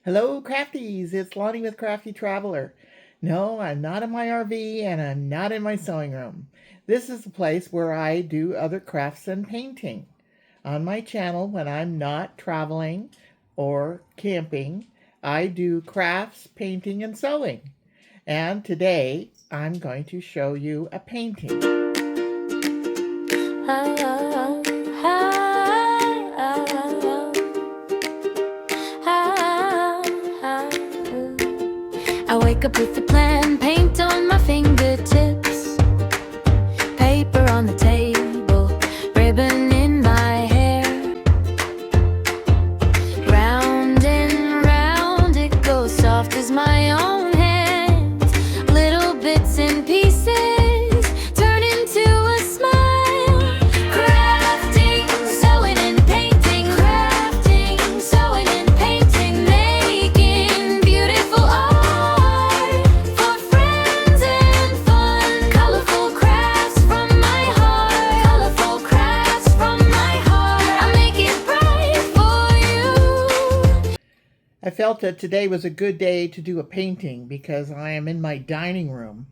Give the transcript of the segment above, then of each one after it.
Hello, Crafties! It's Lonnie with Crafty Traveler. No, I'm not in my RV and I'm not in my sewing room. This is the place where I do other crafts and painting. On my channel, when I'm not traveling or camping, I do crafts, painting, and sewing. And today, I'm going to show you a painting. I wake up with a plan, paint on my fingertips, paper on the table, ribbon in my hair. Round and round it goes, soft as my own hands. Little bits and pieces turn into a smile. Crafting, sewing and painting. Crafting, sewing and painting. Making beautiful art for friends and fun. Colorful crafts from my heart. Colorful crafts from my heart. I make it bright for you. I felt that today was a good day to do a painting because I am in my dining room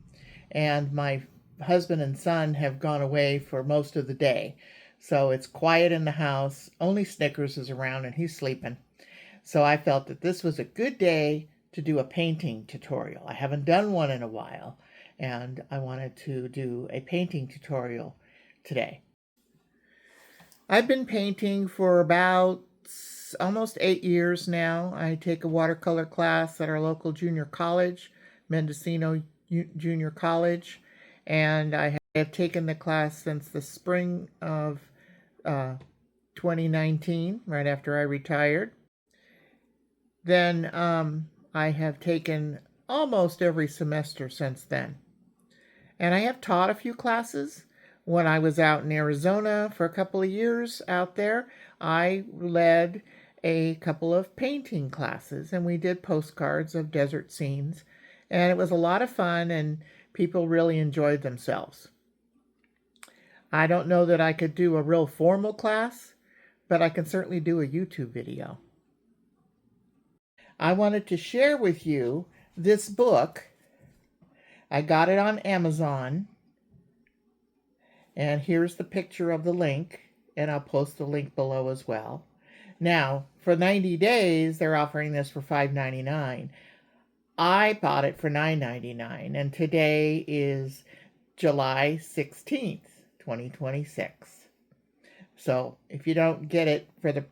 and my husband and son have gone away for most of the day. So it's quiet in the house. Only Snickers is around and he's sleeping. So I felt that this was a good day to do a painting tutorial. I haven't done one in a while and I wanted to do a painting tutorial today. I've been painting for about almost 8 years now. I take a watercolor class at our local junior college, Mendocino Junior College, and I have taken the class since the spring of 2019, right after I retired. Then I have taken almost every semester since then. And I have taught a few classes. When I was out in Arizona for a couple of years out there, I led a couple of painting classes and we did postcards of desert scenes. And it was a lot of fun and people really enjoyed themselves. I don't know that I could do a real formal class, but I can certainly do a YouTube video. I wanted to share with you this book. I got it on Amazon. And here's the picture of the link, and I'll post the link below as well. Now, for 90 days, they're offering this for $5.99. I bought it for $9.99, and today is July 16th, 2026. So if you don't get it for the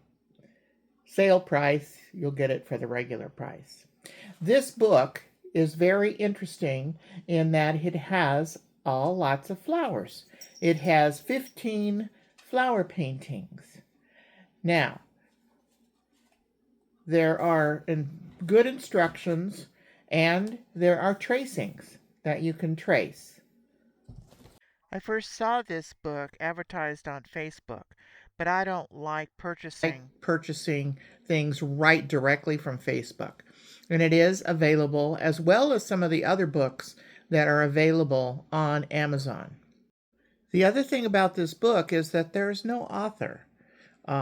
sale price, you'll get it for the regular price. This book is very interesting in that it has lots of flowers. It has 15 flower paintings. Now, there are good instructions and there are tracings that you can trace. I first saw this book advertised on Facebook, but I don't like purchasing things right directly from Facebook. And it is available as well as some of the other books that are available on Amazon. The other thing about this book is that there is no author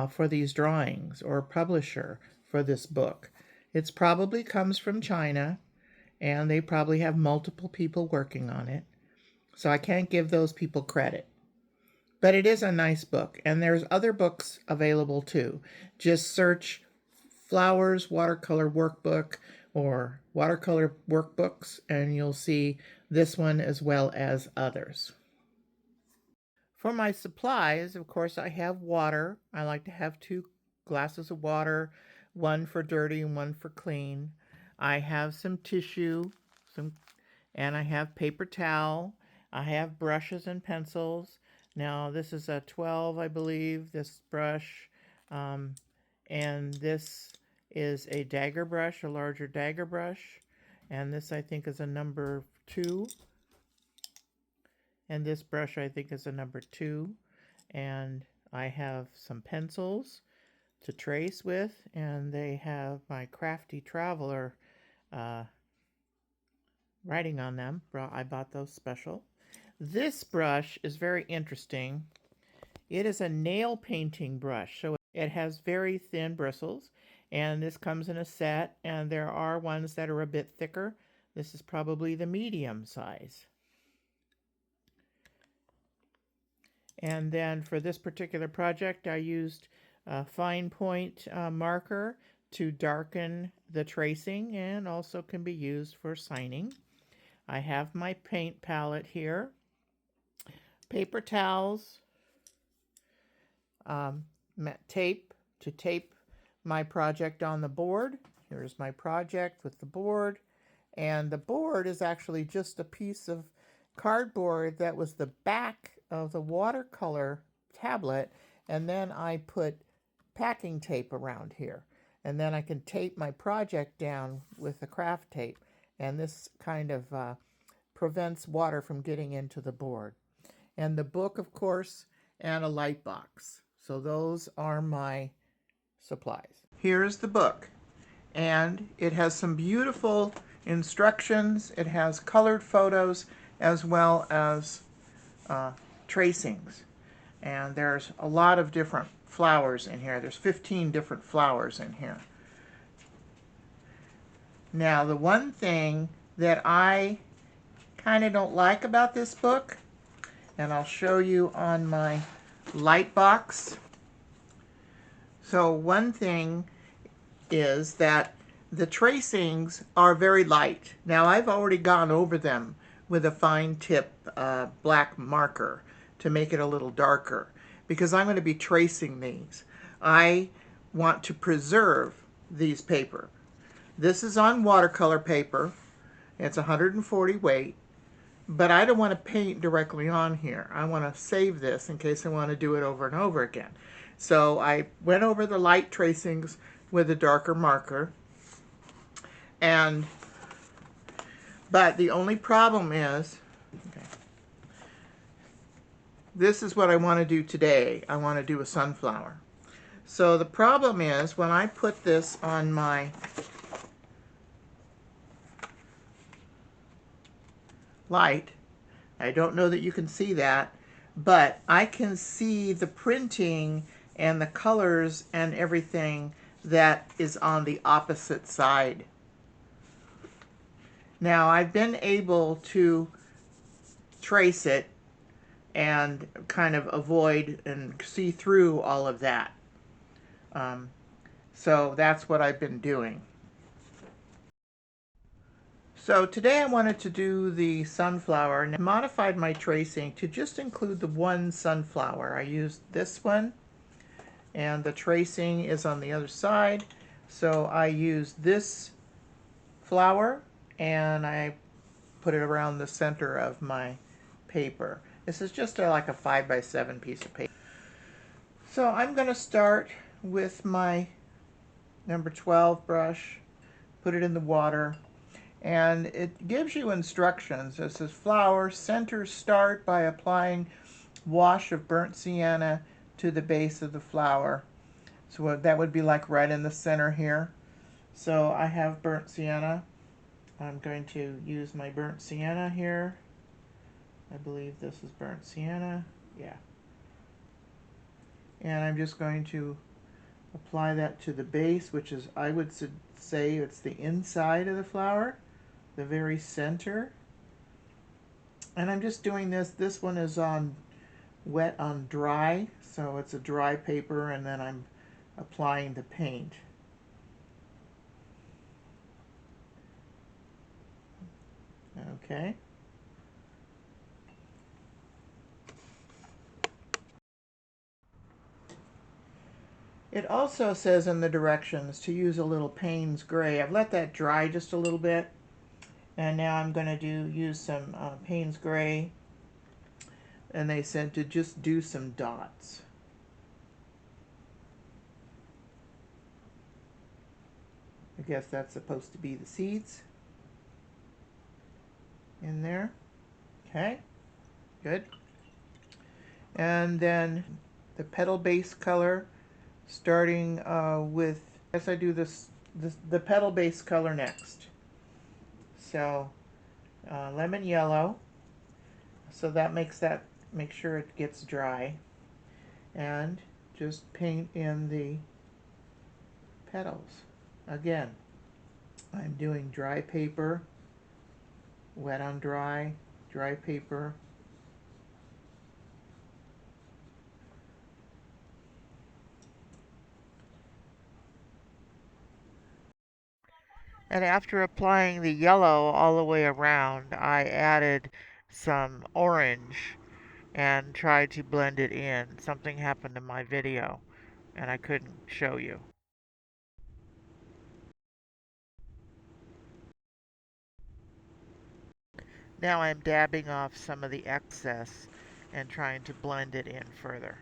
for these drawings or publisher for this book. It probably comes from China and they probably have multiple people working on it. So I can't give those people credit. But it is a nice book, and there's other books available too. Just search Flowers Watercolor Workbook or Watercolor Workbooks, and you'll see this one as well as others. For my supplies, of course, I have water. I like to have 2 glasses of water, one for dirty and one for clean. I have some tissue, and I have paper towel. I have brushes and pencils. Now, this is a 12, I believe, this brush. And this is a dagger brush, a larger dagger brush. And this, I think, is a number 2. And this brush, I think, is a number 2. And I have some pencils to trace with. And they have my Crafty Traveler writing on them. I bought those special. This brush is very interesting. It is a nail painting brush, so it has very thin bristles, And this comes in a set, and there are ones that are a bit thicker. This is probably the medium size. And then for this particular project, I used a fine point marker to darken the tracing, and also can be used for signing. I have my paint palette here, paper towels, tape to tape my project on the board. Here's my project with the board, and the board is actually just a piece of cardboard that was the back of the watercolor tablet, and then I put packing tape around here, and then I can tape my project down with the craft tape, and this kind of prevents water from getting into the board. And the book, of course, and a light box. So those are my supplies. Here's the book, and it has some beautiful instructions. It has colored photos as well as tracings, and there's a lot of different flowers in here. There's 15 different flowers in here. Now, the one thing that I kind of don't like about this book, and I'll show you on my light box. So one thing is that the tracings are very light. Now, I've already gone over them with a fine tip black marker to make it a little darker, because I'm going to be tracing these. I want to preserve these paper. This is on watercolor paper. It's 140 weight, but I don't want to paint directly on here. I want to save this in case I want to do it over and over again. So I went over the light tracings with a darker marker, but the only problem is, this is what I want to do today. I want to do a sunflower. So the problem is, when I put this on my light, I don't know that you can see that, but I can see the printing and the colors and everything that is on the opposite side. Now, I've been able to trace it and kind of avoid and see through all of that. So that's what I've been doing. So today I wanted to do the sunflower, and I modified my tracing to just include the one sunflower. I used this one, and the tracing is on the other side. So I used this flower, and I put it around the center of my paper. This is just like a 5x7 piece of paper. So I'm going to start with my number 12 brush, put it in the water, and it gives you instructions. It says flower, center start by applying wash of burnt sienna to the base of the flower. So that would be like right in the center here. So I have burnt sienna. I'm going to use my burnt sienna here. I believe this is burnt sienna. Yeah. And I'm just going to apply that to the base, which is, I would say, it's the inside of the flower, the very center. And I'm just doing this. This one is on wet on dry, so it's a dry paper, and then I'm applying the paint. Okay. It also says in the directions to use a little Payne's gray. I've let that dry just a little bit, and now I'm going to use some Payne's gray, and they said to just do some dots. I guess that's supposed to be the seeds in there. Okay, good. And then the petal base color, starting with, I guess I do the petal base color next. So lemon yellow, so that make sure it gets dry, and just paint in the petals. Again, I'm doing dry paper, wet on dry, dry paper. And after applying the yellow all the way around, I added some orange and tried to blend it in. Something happened in my video and I couldn't show you. Now I'm dabbing off some of the excess and trying to blend it in further.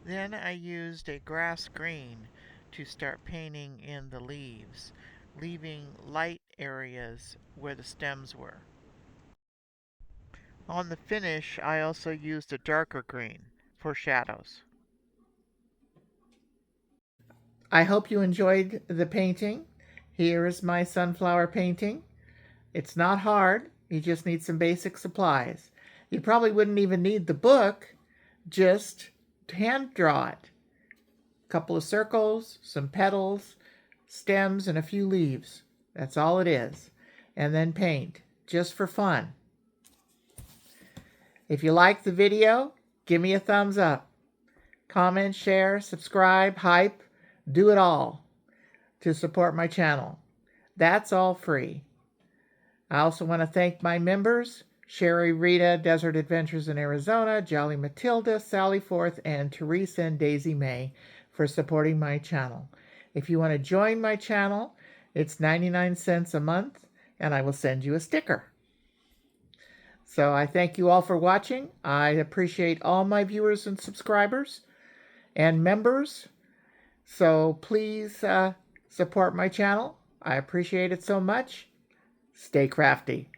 Then I used a grass green to start painting in the leaves, leaving light areas where the stems were. On the finish, I also used a darker green for shadows. I hope you enjoyed the painting. Here is my sunflower painting. It's not hard. You just need some basic supplies. You probably wouldn't even need the book. Just hand draw it. A couple of circles, some petals, stems, and a few leaves. That's all it is. And then paint, just for fun. If you like the video, give me a thumbs up. Comment, share, subscribe, hype, do it all to support my channel. That's all free. I also want to thank my members, Sherry Rita, Desert Adventures in Arizona, Jolly Matilda, Sally Forth, and Teresa and Daisy May for supporting my channel. If you want to join my channel, it's 99 cents a month, and I will send you a sticker. So I thank you all for watching. I appreciate all my viewers and subscribers and members. So please support my channel. I appreciate it so much. Stay crafty.